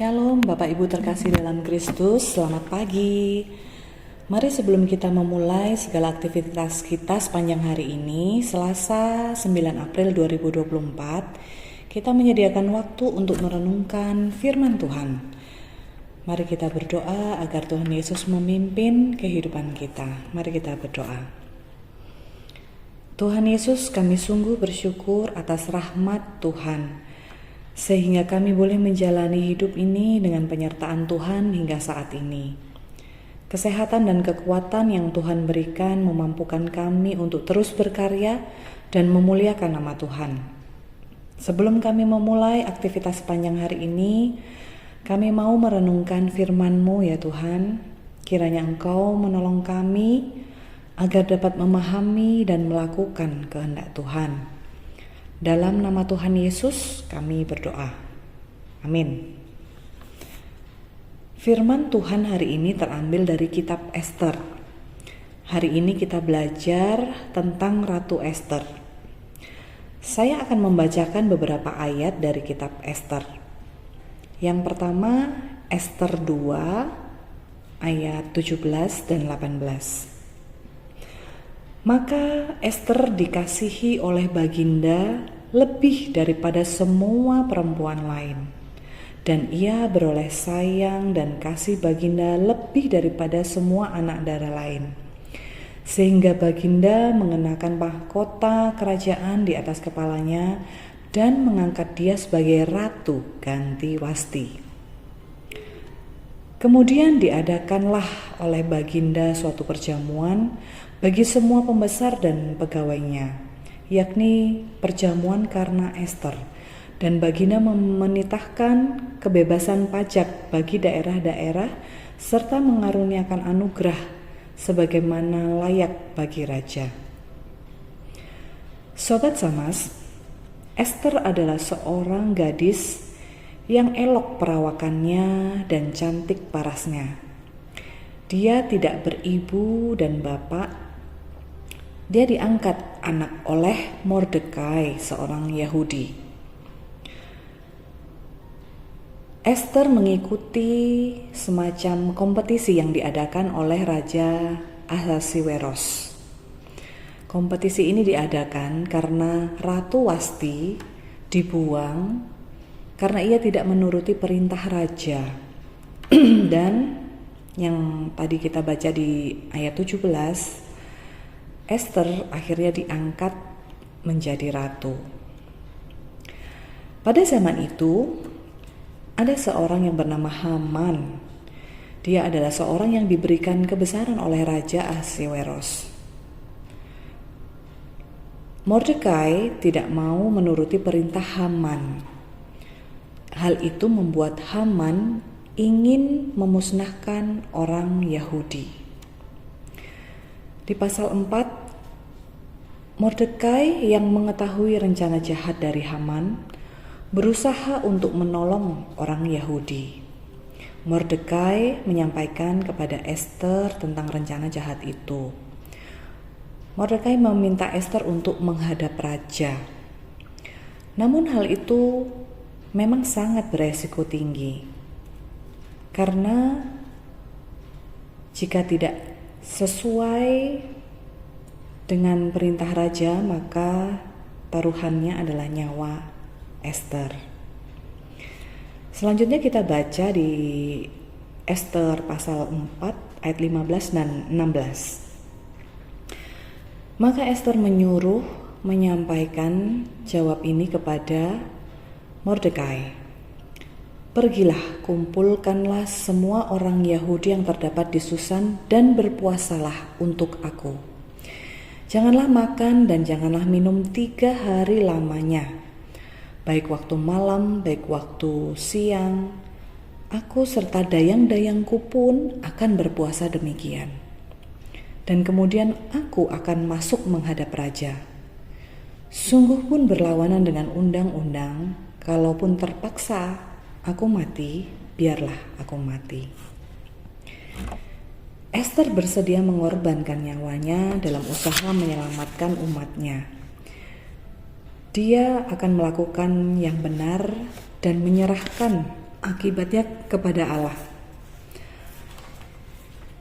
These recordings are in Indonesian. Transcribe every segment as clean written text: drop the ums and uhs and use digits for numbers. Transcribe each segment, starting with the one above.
Shalom Bapak Ibu terkasih dalam Kristus, selamat pagi. Mari sebelum kita memulai segala aktivitas kita sepanjang hari ini, Selasa 9 April 2024, kita menyediakan waktu untuk merenungkan firman Tuhan. Mari kita berdoa agar Tuhan Yesus memimpin kehidupan kita. Mari kita berdoa. Tuhan Yesus, kami sungguh bersyukur atas rahmat Tuhan, sehingga kami boleh menjalani hidup ini dengan penyertaan Tuhan hingga saat ini. Kesehatan dan kekuatan yang Tuhan berikan memampukan kami untuk terus berkarya dan memuliakan nama Tuhan. Sebelum kami memulai aktivitas sepanjang hari ini, kami mau merenungkan firman-Mu ya Tuhan. Kiranya Engkau menolong kami agar dapat memahami dan melakukan kehendak Tuhan. Dalam nama Tuhan Yesus kami berdoa. Amin. Firman Tuhan hari ini terambil dari kitab Ester. Hari ini kita belajar tentang Ratu Ester. Saya akan membacakan beberapa ayat dari kitab Ester. Yang pertama, Ester 2 ayat 17 dan 18. Maka Ester dikasihi oleh Baginda lebih daripada semua perempuan lain, dan ia beroleh sayang dan kasih Baginda lebih daripada semua anak dara lain, sehingga Baginda mengenakan mahkota kerajaan di atas kepalanya dan mengangkat dia sebagai ratu ganti Wasti. Kemudian diadakanlah oleh Baginda suatu perjamuan bagi semua pembesar dan pegawainya, yakni perjamuan karena Ester, dan Baginda menitahkan kebebasan pajak bagi daerah-daerah serta mengaruniakan anugerah sebagaimana layak bagi raja. Sobat Samas, Ester adalah seorang gadis yang elok perawakannya dan cantik parasnya. Dia tidak beribu dan bapak. Dia diangkat anak oleh Mordekai, seorang Yahudi. Ester mengikuti semacam kompetisi yang diadakan oleh Raja Ahasiweros. Kompetisi ini diadakan karena Ratu Wasti dibuang karena ia tidak menuruti perintah raja. Dan yang tadi kita baca di ayat 17, Ester akhirnya diangkat menjadi ratu. Pada zaman itu, ada seorang yang bernama Haman. Dia adalah seorang yang diberikan kebesaran oleh Raja Ahasiweros. Mordekai tidak mau menuruti perintah Haman. Hal itu membuat Haman ingin memusnahkan orang Yahudi. Di pasal 4, Mordekai yang mengetahui rencana jahat dari Haman berusaha untuk menolong orang Yahudi. Mordekai menyampaikan kepada Ester tentang rencana jahat itu. Mordekai meminta Ester untuk menghadap raja. Namun hal itu memang sangat beresiko tinggi, karena jika tidak sesuai dengan perintah raja, maka taruhannya adalah nyawa Ester. Selanjutnya kita baca di Ester pasal 4 ayat 15 dan 16. Maka Ester menyuruh menyampaikan jawab ini kepada Mordekai. Pergilah, kumpulkanlah semua orang Yahudi yang terdapat di Susan dan berpuasalah untuk aku. Janganlah makan dan janganlah minum 3 hari lamanya, baik waktu malam, baik waktu siang. Aku serta dayang-dayangku pun akan berpuasa demikian. Dan kemudian aku akan masuk menghadap raja. Sungguh pun berlawanan dengan undang-undang, kalaupun terpaksa aku mati, biarlah aku mati. Ester bersedia mengorbankan nyawanya dalam usaha menyelamatkan umatnya. Dia akan melakukan yang benar dan menyerahkan Akibatnya kepada Allah.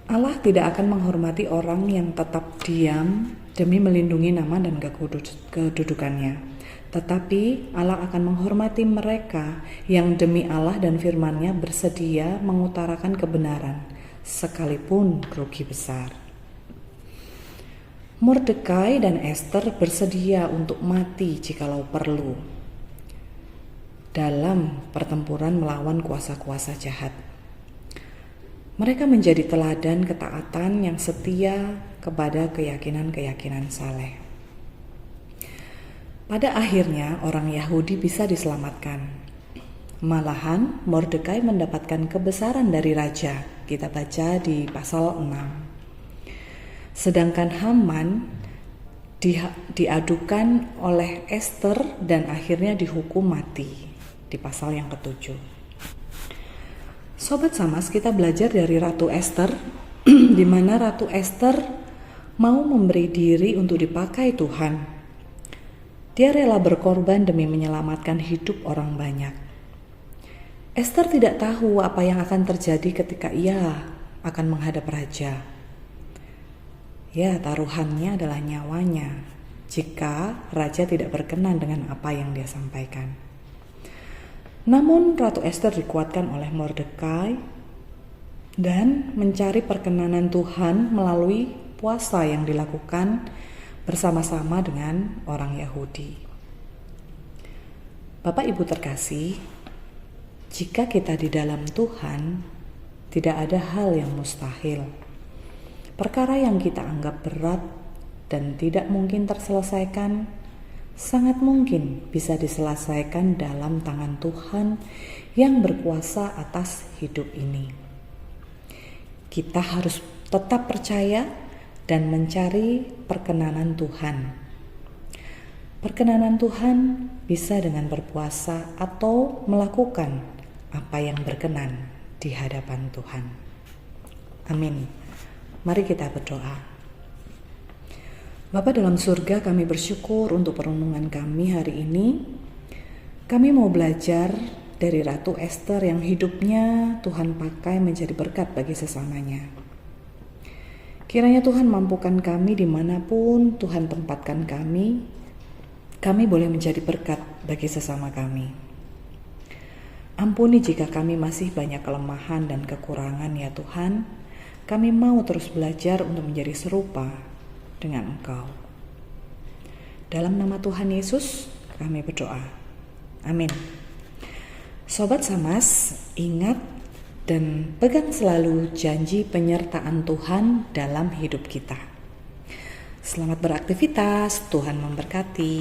Allah tidak akan menghormati orang yang tetap diam demi melindungi nama dan kedudukannya. Tetapi Allah akan menghormati mereka yang demi Allah dan firman-Nya bersedia mengutarakan kebenaran, sekalipun rugi besar. Mordekai dan Ester bersedia untuk mati jikalau perlu dalam pertempuran melawan kuasa-kuasa jahat. Mereka menjadi teladan ketaatan yang setia kepada keyakinan-keyakinan saleh. Pada akhirnya orang Yahudi bisa diselamatkan. Malahan Mordekai mendapatkan kebesaran dari raja. Kita baca di pasal 6. Sedangkan Haman diadukan oleh Ester dan akhirnya dihukum mati di pasal yang ke-7. Sobat Samas, kita belajar dari Ratu Ester, di mana Ratu Ester mau memberi diri untuk dipakai Tuhan. Dia rela berkorban demi menyelamatkan hidup orang banyak. Ester tidak tahu apa yang akan terjadi ketika ia akan menghadap raja. Ya, taruhannya adalah nyawanya jika raja tidak berkenan dengan apa yang dia sampaikan. Namun Ratu Ester dikuatkan oleh Mordekai dan mencari perkenanan Tuhan melalui puasa yang dilakukan bersama-sama dengan orang Yahudi. Bapak Ibu terkasih, jika kita di dalam Tuhan, tidak ada hal yang mustahil. Perkara yang kita anggap berat dan tidak mungkin terselesaikan, sangat mungkin bisa diselesaikan dalam tangan Tuhan yang berkuasa atas hidup ini. Kita harus tetap percaya dan mencari perkenanan Tuhan. Perkenanan Tuhan bisa dengan berpuasa atau melakukan apa yang berkenan di hadapan Tuhan. Amin. Mari kita berdoa. Bapa dalam surga, kami bersyukur untuk perenungan kami hari ini. Kami mau belajar dari Ratu Ester yang hidupnya Tuhan pakai menjadi berkat bagi sesamanya. Kiranya Tuhan mampukan kami dimanapun Tuhan tempatkan kami boleh menjadi berkat bagi sesama kami. Ampuni jika kami masih banyak kelemahan dan kekurangan ya Tuhan. Kami mau terus belajar untuk menjadi serupa dengan Engkau. Dalam nama Tuhan Yesus kami berdoa. Amin. Sobat Samas, ingat dan pegang selalu janji penyertaan Tuhan dalam hidup kita. Selamat beraktivitas, Tuhan memberkati.